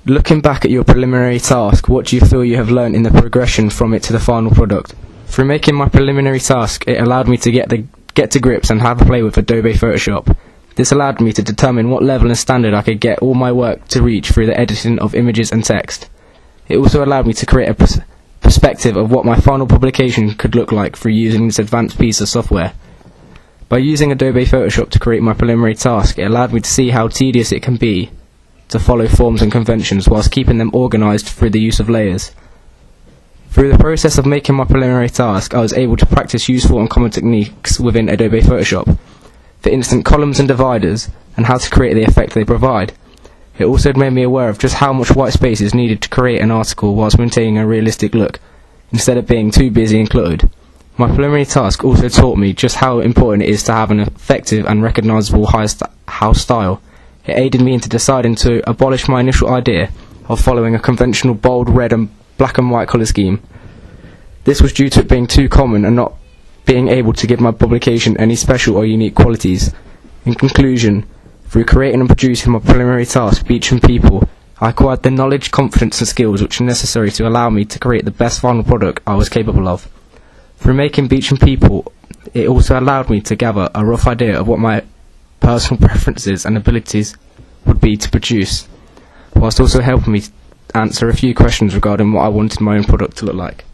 Looking back at your preliminary task, what do you feel you have learnt in the progression from it to the final product? Through making my preliminary task, it allowed me to get to grips and have a play with Adobe Photoshop. This allowed me to determine what level and standard I could get all my work to reach through the editing of images and text. It also allowed me to create a perspective of what my final publication could look like through using this advanced piece of software. By using Adobe Photoshop to create my preliminary task, it allowed me to see how tedious it can be to follow forms and conventions whilst keeping them organised through the use of layers. Through the process of making my preliminary task, I was able to practice useful and common techniques within Adobe Photoshop. For instance, columns and dividers, and how to create the effect they provide. It also made me aware of just how much white space is needed to create an article whilst maintaining a realistic look, instead of being too busy and cluttered. My preliminary task also taught me just how important it is to have an effective and recognisable house style. It aided me into deciding to abolish my initial idea of following a conventional bold red and black and white colour scheme. This was due to it being too common and not being able to give my publication any special or unique qualities. In conclusion, through creating and producing my preliminary task, Beach and People, I acquired the knowledge, confidence and skills which are necessary to allow me to create the best final product I was capable of. Through making Beach and People, it also allowed me to gather a rough idea of what my personal preferences and abilities would be to produce, whilst also helping me answer a few questions regarding what I wanted my own product to look like.